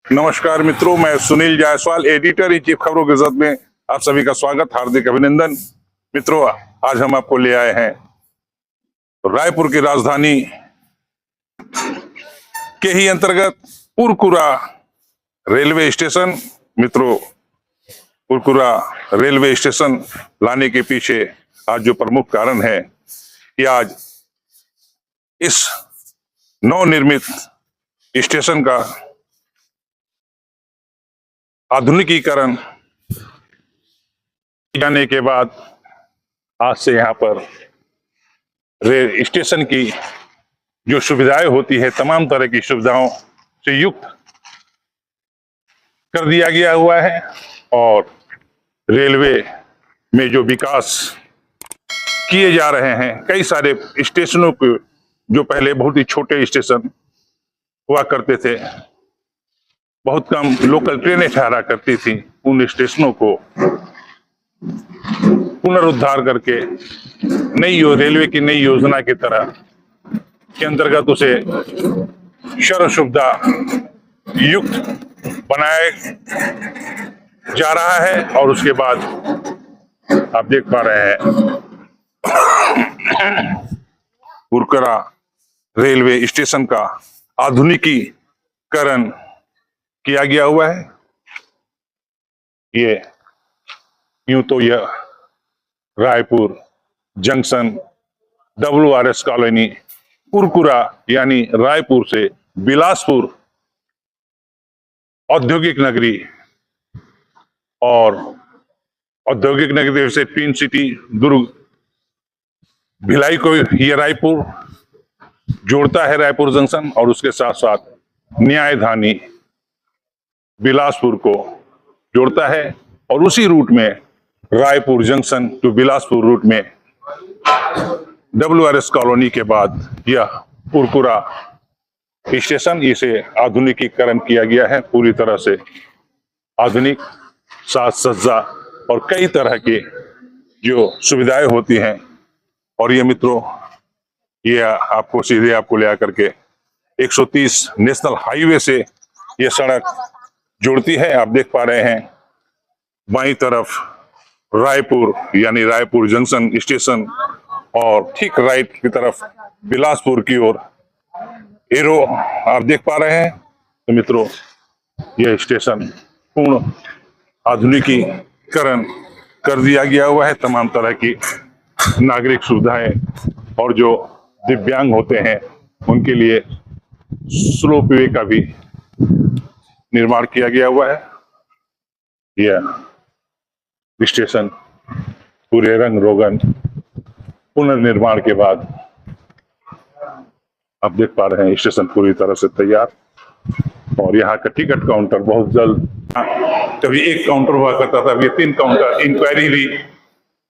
नमस्कार मित्रों, मैं Sunil Jaiswal, editor in chief खबरों के जद में आप सभी का स्वागत, हार्दिक अभिनंदन। मित्रों, आज हम आपको ले आए हैं रायपुर की राजधानी के ही अंतर्गत पुरकुरा रेलवे स्टेशन। मित्रों, पुरकुरा रेलवे स्टेशन लाने के पीछे आज जो प्रमुख कारण है कि आज इस नवनिर्मित स्टेशन का आधुनिकीकरण जाने के बाद आज से यहाँ पर रेल स्टेशन की जो सुविधाएं होती है, तमाम तरह की सुविधाओं से युक्त कर दिया गया हुआ है। और रेलवे में जो विकास किए जा रहे हैं, कई सारे स्टेशनों को जो पहले बहुत ही छोटे स्टेशन हुआ करते थे, बहुत कम लोकल ट्रेनें ठहरा करती थी, उन स्टेशनों को पुनरुद्धार करके रेलवे की नई योजना की तरह के अंतर्गत उसे सर्व सुविधा युक्त बनाया जा रहा है। और उसके बाद आप देख पा रहे हैं पुरकुरा रेलवे स्टेशन का आधुनिकीकरण किया गया हुआ है। ये यूं तो यह रायपुर जंक्शन WRS कॉलोनी पुरकुरा यानी रायपुर से बिलासपुर औद्योगिक नगरी और औद्योगिक नगरी से ट्विन सिटी दुर्ग भिलाई को ये रायपुर जोड़ता है, रायपुर जंक्शन, और उसके साथ साथ न्यायधानी बिलासपुर को जोड़ता है। और उसी रूट में Raipur junction to Bilaspur route में WRS कॉलोनी के बाद यह पुरकुरा स्टेशन, इसे आधुनिकीकरण किया गया है। पूरी तरह से आधुनिक साज सज्जा और कई तरह की जो सुविधाएं होती हैं। और ये मित्रों, ये आपको सीधे आपको ले आकर के 130 नेशनल हाईवे से ये सड़क जोड़ती है। आप देख पा रहे हैं बाईं तरफ रायपुर यानी रायपुर जंक्शन स्टेशन और ठीक राइट की तरफ बिलासपुर की ओर एरो आप देख पा रहे हैं। तो मित्रों, यह स्टेशन पूर्ण आधुनिकीकरण कर दिया गया हुआ है। तमाम तरह की नागरिक सुविधाएं और जो दिव्यांग होते हैं उनके लिए स्लोप वे का भी निर्माण किया गया हुआ है। यह स्टेशन पूरे रंग रोगन पुनर्निर्माण के बाद आप देख पा रहे हैं स्टेशन पूरी तरह से तैयार। और यहाँ का टिकट काउंटर बहुत जल्द, कभी एक काउंटर हुआ करता था, अभी 3 काउंटर, इंक्वायरी भी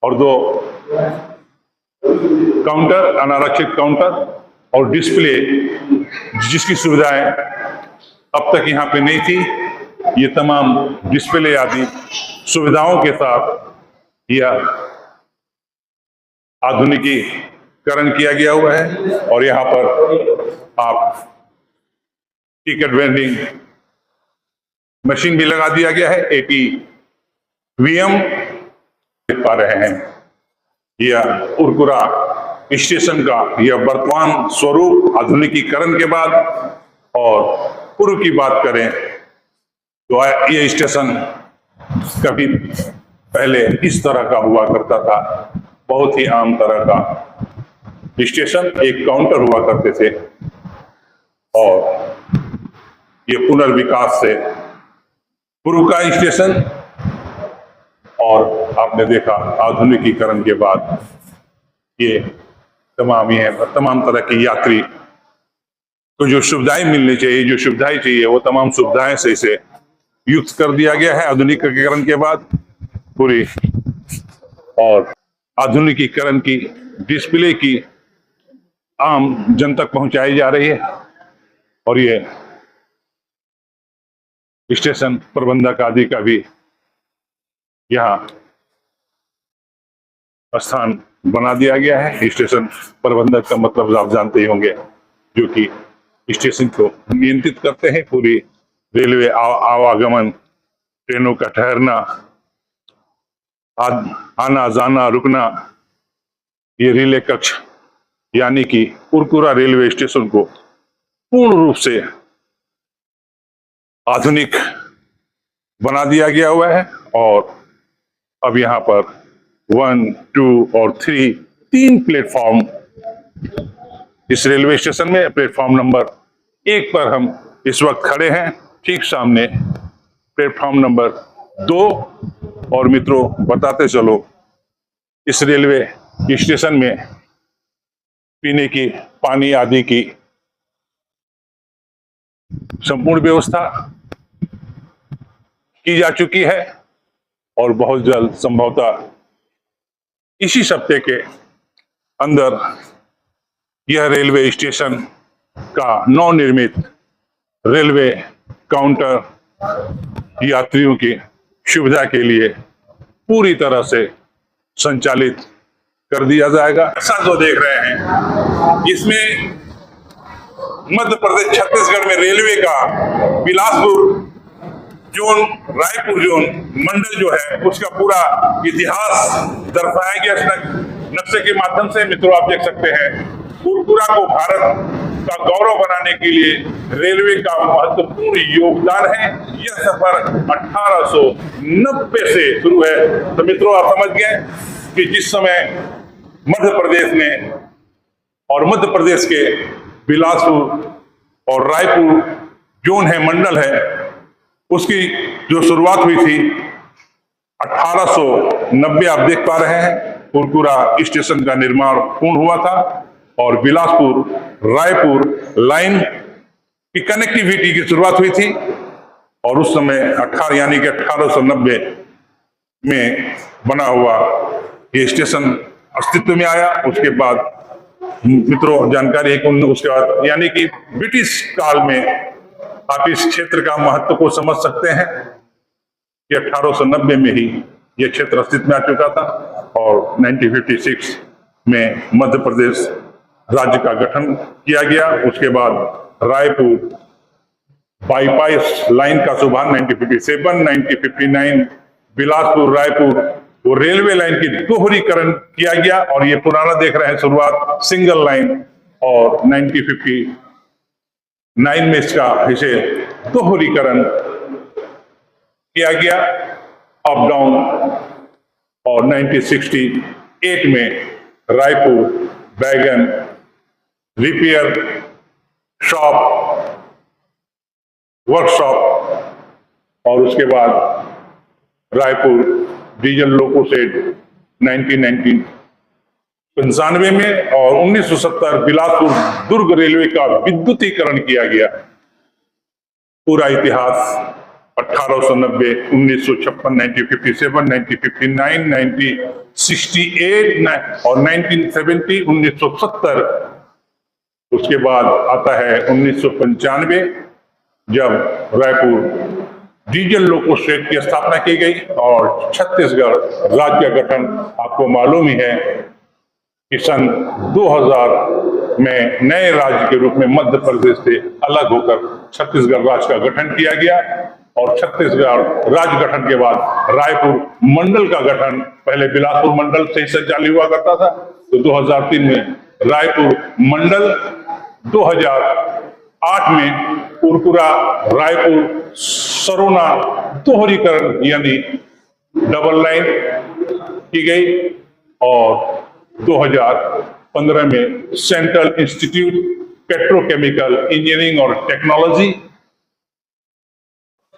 और 2 काउंटर, अनारक्षित काउंटर और डिस्प्ले, जिसकी सुविधाएं अब तक यहाँ पे नहीं थी। ये तमाम डिस्प्ले आदि सुविधाओं के साथ यह आधुनिकीकरण किया गया हुआ है। और यहाँ पर आप टिकट वेंडिंग मशीन भी लगा दिया गया है, ATVM देख पा रहे हैं। यह पुरकुरा स्टेशन का यह वर्तमान स्वरूप आधुनिकीकरण के बाद। और पूर्व की बात करें तो यह स्टेशन कभी पहले इस तरह का हुआ करता था, बहुत ही आम तरह का स्टेशन, एक काउंटर हुआ करते थे। और ये पुनर्विकास से पुरकुरा स्टेशन और आपने देखा आधुनिकीकरण के बाद ये तमाम तरह की यात्री को जो सुविधाएं मिलनी चाहिए, जो सुविधाएं चाहिए, वो तमाम सुविधाएं से इसे युक्त कर दिया गया है आधुनिकीकरण के बाद पूरी। और आधुनिकीकरण की डिस्प्ले की आम जन तक पहुंचाई जा रही है। और ये स्टेशन प्रबंधक आदि का भी यहाँ स्थान बना दिया गया है। स्टेशन प्रबंधक का मतलब आप जानते ही होंगे, जो कि स्टेशन को नियंत्रित करते हैं, पूरी रेलवे आवागमन, ट्रेनों का ठहरना, आना जाना रुकना, ये रिले कक्ष यानी कि उरकुरा रेलवे स्टेशन को पूर्ण रूप से आधुनिक बना दिया गया हुआ है। और अब यहाँ पर 1, 2 और 3 3 प्लेटफॉर्म इस रेलवे स्टेशन में। प्लेटफॉर्म नंबर 1 पर हम इस वक्त खड़े हैं, ठीक सामने प्लेटफॉर्म नंबर 2। और मित्रों, बताते चलो, इस रेलवे स्टेशन में पीने की पानी आदि की संपूर्ण व्यवस्था की जा चुकी है और बहुत जल्द, संभवतः इसी सप्ताह के अंदर, यह रेलवे स्टेशन का नवनिर्मित रेलवे काउंटर यात्रियों की सुविधा के लिए पूरी तरह से संचालित कर दिया जाएगा। ऐसा जो देख रहे हैं, इसमें मध्य प्रदेश छत्तीसगढ़ में रेलवे का बिलासपुर जोन, रायपुर जोन मंडल जो है, उसका पूरा इतिहास दर्शाया गया नक्शे के माध्यम से। मित्रों, आप देख सकते हैं, उरकुरा को भारत का गौरव बनाने के लिए रेलवे का महत्वपूर्ण योगदान है। यह सफर 1890 से शुरू है। तो मित्रों, आप समझ गए कि जिस समय मध्य प्रदेश में और मध्य प्रदेश के बिलासपुर और रायपुर जोन है, मंडल है, उसकी जो शुरुआत हुई थी 1890, आप देख पा रहे हैं, उरकुरा स्टेशन का निर्माण पूर्ण हुआ था और बिलासपुर रायपुर लाइन की कनेक्टिविटी की शुरुआत हुई थी। और उस समय 1890 में बना हुआ ये स्टेशन अस्तित्व में आया। उसके बाद मित्रों, जानकारी है कि उसके बाद यानी कि ब्रिटिश काल में, आप इस क्षेत्र का महत्व को समझ सकते हैं कि 1890 में ही यह क्षेत्र अस्तित्व में आ चुका था और 1956 में मध्य प्रदेश राज्य का गठन किया गया। उसके बाद रायपुर बाईपास लाइन का शुभारंभ 1957, 1959 बिलासपुर रायपुर वो रेलवे लाइन की दोहरीकरण किया गया और ये पुराना देख रहे हैं शुरुआत सिंगल लाइन, और 1959 में इसका इसे दोहरीकरण किया गया अप डाउन, और 1968 में रायपुर बैगन रिपेयर शॉप, वर्कशॉप, और उसके बाद रायपुर डीजल लोको सेट 1995 में, और 1970 बिलासपुर दुर्ग रेलवे का विद्युतीकरण किया गया। पूरा इतिहास 1890, 1956, 1957, 1959, 1968 और 1970, 1970। उसके बाद आता है 1995, जब रायपुर डीजल लोको सेट की स्थापना की गई और छत्तीसगढ़ राज्य का गठन आपको मालूम ही है कि सन 2000 में नए राज्य के रूप में मध्य प्रदेश से अलग होकर छत्तीसगढ़ राज्य का गठन किया गया। और छत्तीसगढ़ राज्य गठन के बाद रायपुर मंडल का गठन, पहले बिलासपुर मंडल से ही संचालित हुआ करता था, तो 2003 में रायपुर मंडल, 2008 में उरकुरा रायपुर सरोना दोहरीकरण यानी डबल लाइन की गई, और 2015 में सेंट्रल इंस्टीट्यूट पेट्रोकेमिकल इंजीनियरिंग और टेक्नोलॉजी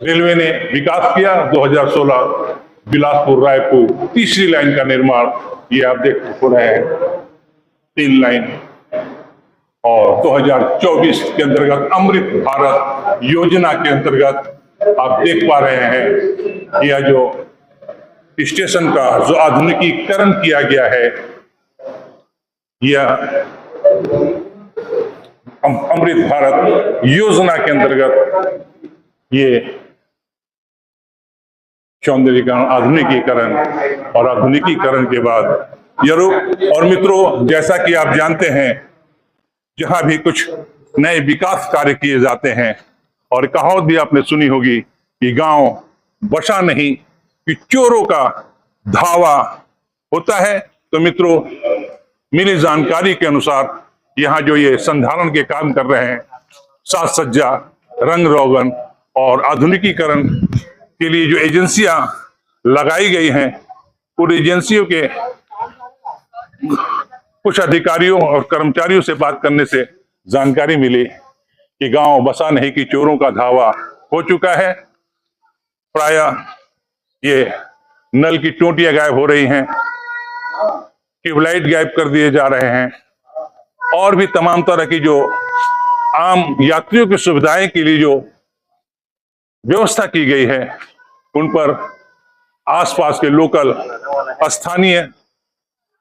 रेलवे ने विकास किया। 2016 बिलासपुर रायपुर तीसरी लाइन का निर्माण, ये आप देख रहे हैं 3 लाइन, और 2024 के अंतर्गत अमृत भारत योजना के अंतर्गत आप देख पा रहे हैं, यह जो स्टेशन का जो आधुनिकीकरण किया गया है, यह अमृत भारत योजना के अंतर्गत ये सौंदर्यीकरण, आधुनिकीकरण, और आधुनिकीकरण के बाद और मित्रों, जैसा कि आप जानते हैं, जहां भी कुछ नए विकास कार्य किए जाते हैं और कहावत भी आपने सुनी होगी कि गांव बसा नहीं कि चोरों का धावा होता है। तो मित्रों, मिली जानकारी के अनुसार यहाँ जो ये संधारण के काम कर रहे हैं, साज सज्जा, रंग रोगन और आधुनिकीकरण के लिए जो एजेंसियां लगाई गई हैं, उन एजेंसियों के कुछ अधिकारियों और कर्मचारियों से बात करने से जानकारी मिली कि गांव बसा नहीं कि चोरों का धावा हो चुका है। प्रायः ये नल की टोंटियां गायब हो रही हैं, ट्यूबलाइट गायब कर दिए जा रहे हैं और भी तमाम तरह की जो आम यात्रियों की सुविधाएं के लिए जो व्यवस्था की गई है, उन पर आसपास के लोकल स्थानीय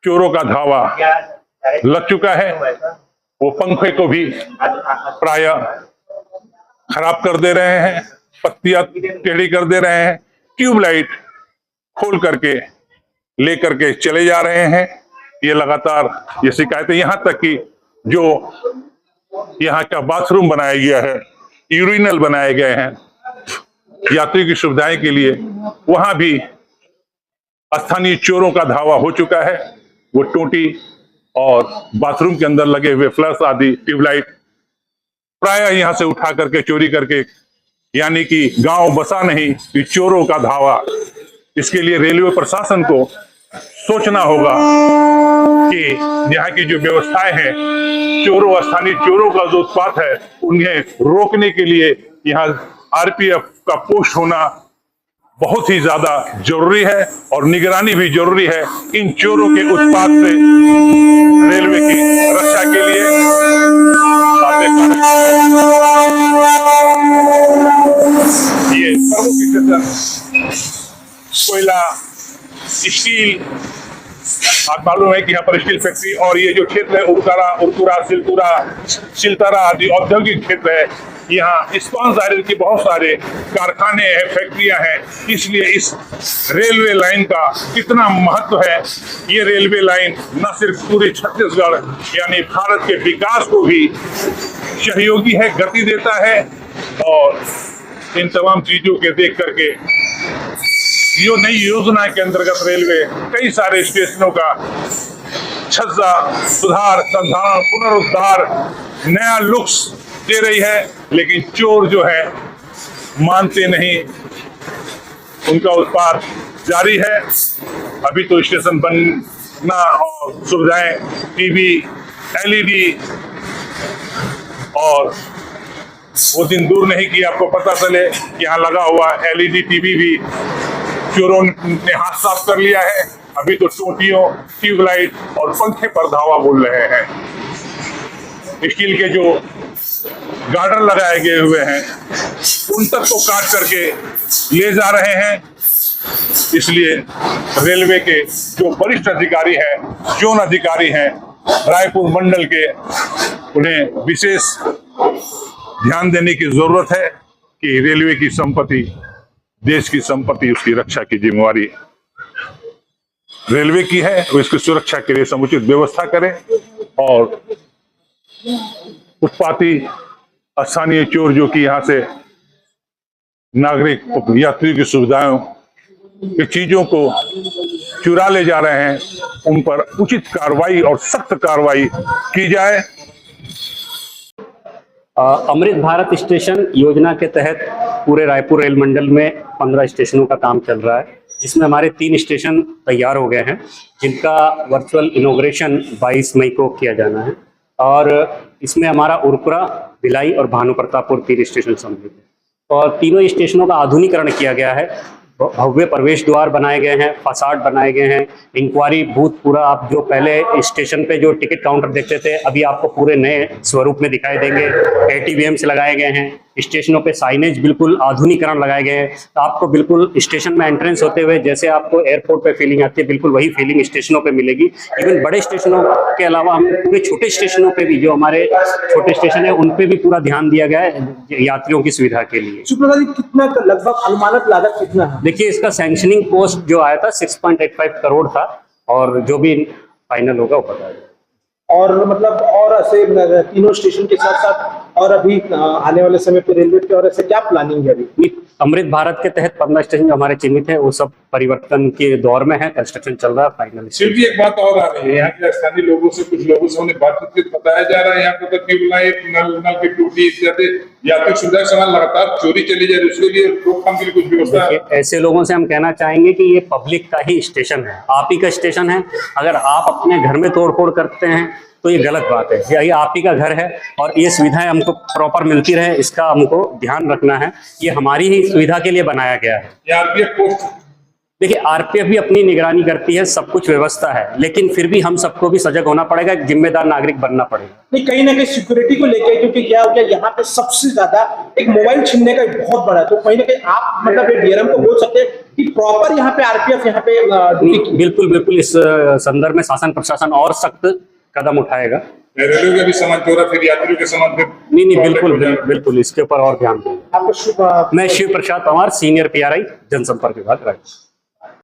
चोरों का धावा लग चुका है। वो पंखे को भी प्रायः खराब कर दे रहे हैं, पत्तियां टेढ़ी कर दे रहे हैं, ट्यूबलाइट खोल करके लेकर के चले जा रहे हैं। ये लगातार ये शिकायतें, यहां तक कि जो यहाँ का बाथरूम बनाया गया है, यूरिनल बनाए गए हैं यात्री की सुविधाएं के लिए, वहां भी स्थानीय चोरों का धावा हो चुका है। वो टोटी और बाथरूम के अंदर लगे हुए फ्लैश आदि ट्यूबलाइट प्रायः यहां से उठा करके चोरी करके, यानी कि गांव बसा नहीं कि चोरों का धावा। इसके लिए रेलवे प्रशासन को सोचना होगा कि यहाँ की जो व्यवस्थाएं हैं, चोरों, स्थानीय चोरों का जो उत्पात है, उन्हें रोकने के लिए यहाँ आरपीएफ का पोस्ट होना बहुत ही ज्यादा जरूरी है और निगरानी भी जरूरी है इन चोरों के उत्पात से रेलवे की रक्षा के लिए। ये प्रमुख स्टेशन कोयला, स्टील, आप मालूम है कि यहाँ पर स्टील फैक्ट्री और ये जो क्षेत्र है उरकुरा, सिलतारा आदि औद्योगिक क्षेत्र है, यहाँ इस्पात आयरन के बहुत सारे कारखाने हैं, फैक्ट्रियां हैं। इसलिए इस रेलवे लाइन का कितना महत्व है। ये रेलवे लाइन न सिर्फ पूरे छत्तीसगढ़ यानी भारत के विकास को भी सहयोगी है, गति देता है और इन तमाम चीजों के देख करके यो नई योजना के अंतर्गत रेलवे कई सारे स्टेशनों का छज्जा सुधार, संधारण, पुनरुद्धार, नया लुक्स दे रही है। लेकिन चोर जो है मानते नहीं, उनका उत्पात जारी है। अभी तो स्टेशन बनना और सुविधाएं टीवी, एलईडी और वो दिन दूर नहीं कि आपको पता चले कि यहाँ लगा हुआ एलईडी टीवी भी चोरों ने हाथ साफ कर लिया है। अभी तो टोटियों, ट्यूबलाइट और पंखे पर धावा बोल रहे हैं। स्टील के जो गार्डर लगाए गए हुए हैं, उन तक को काट करके ले जा रहे हैं। इसलिए रेलवे के जो वरिष्ठ अधिकारी हैं, जोन अधिकारी हैं रायपुर मंडल के, उन्हें विशेष ध्यान देने की जरूरत है कि रेलवे की संपत्ति, देश की संपत्ति, उसकी रक्षा की जिम्मेवारी रेलवे की है। वो इसकी सुरक्षा के लिए समुचित व्यवस्था करें और उत्पाती स्थानीय चोर जो कि यहाँ से नागरिक यात्रियों की सुविधाओं की चीजों को चुरा ले जा रहे हैं, उन पर उचित कार्रवाई और सख्त कार्रवाई की जाए। अमृत भारत स्टेशन योजना के तहत पूरे रायपुर रेल मंडल में 15 स्टेशनों का काम चल रहा है, जिसमें हमारे 3 स्टेशन तैयार हो गए हैं, जिनका वर्चुअल इनॉग्रेशन 22 मई को किया जाना है। और इसमें हमारा उरकुरा, भिलाई और भानुप्रतापपुर 3 स्टेशन सम्मिलित है। और तीनों स्टेशनों का आधुनिकीकरण किया गया है। भव्य प्रवेश द्वार बनाए गए हैं, फसाड बनाए गए हैं, इंक्वायरी बूथ पूरा, आप जो पहले स्टेशन पे जो टिकट काउंटर देखते थे, अभी आपको पूरे नए स्वरूप में दिखाई देंगे। ATVMs लगाए गए हैं, स्टेशनों पे साइनेज बिल्कुल आधुनिकीकरण लगाए गए हैं। तो आपको बिल्कुल स्टेशन में एंट्रेंस होते हुए जैसे आपको एयरपोर्ट पे फीलिंग आती है, बिल्कुल वही फीलिंग स्टेशनों पे मिलेगी। इवन बड़े स्टेशनों के अलावा हम पूरे छोटे स्टेशनों पे भी, जो हमारे छोटे स्टेशन है, उन पे भी पूरा ध्यान दिया गया है यात्रियों की सुविधा के लिए। सुप्रभात जी, कितना लगभग अनुमानित लागत कितना है? देखिए, इसका सैंक्शनिंग कॉस्ट जो आया था 6.85 करोड़ था और जो भी फाइनल होगा वो बताया। और मतलब और ऐसे तीनों स्टेशन के साथ साथ और अभी आने वाले समय पे रेलवे की ओर से क्या प्लानिंग है अभी? अमृत भारत के तहत 15 स्टेशन जो हमारे चिन्हित है वो सब परिवर्तन के दौर में है, कंस्ट्रक्शन चल रहा है फाइनल। फिर भी एक बात और आ रही है, यहाँ के स्थानीय लोगों से, कुछ लोगों से हमने बातचीत की, बताया जा रहा है यहाँ पर ट्यूबलाइट, नल की टूटी इत्यादि यात्री सुविधा सामान लगातार चोरी चली जाए, उसके लिए रोकथाम के लिए कुछ व्यवस्था है? ऐसे लोगों से हम कहना चाहेंगे कि ये पब्लिक का ही स्टेशन है, आप ही का स्टेशन है। अगर आप अपने घर में तोड़फोड़ करते हैं तो ये गलत बात है। यही आप ही का घर है और ये सुविधाएं हमको प्रॉपर मिलती रहे, इसका हमको ध्यान रखना है। ये हमारी ही सुविधा के लिए बनाया गया है। ये आरपीएफ पोस्ट, देखिए आरपीएफ भी अपनी निगरानी करती है, सब कुछ व्यवस्था है, लेकिन फिर भी हम सबको भी सजग होना पड़ेगा, एक जिम्मेदार नागरिक बनना पड़ेगा। नहीं, कहीं ना कहीं सिक्योरिटी को लेकर, क्योंकि क्या हो गया यहाँ पे सबसे ज्यादा एक मोबाइल छीनने का एक बहुत बड़ा है, तो कहीं ना कहीं आप मतलब डीआरएम को बोल सकते हैं कि प्रॉपर यहाँ पे आरपीएफ यहाँ पे ड्यूटी की। बिल्कुल बिल्कुल, इस संदर्भ में शासन प्रशासन और सख्त कदम उठाएगा। रेलवे का भी सामान चोरा, फिर यात्रियों के सामान फिर नहीं बिल्कुल बिल्कुल, इसके ऊपर और ध्यान देंगे। आपको मैं शिव प्रसाद पवार, सीनियर पीआरआई जनसंपर्क विभाग, रायपुर।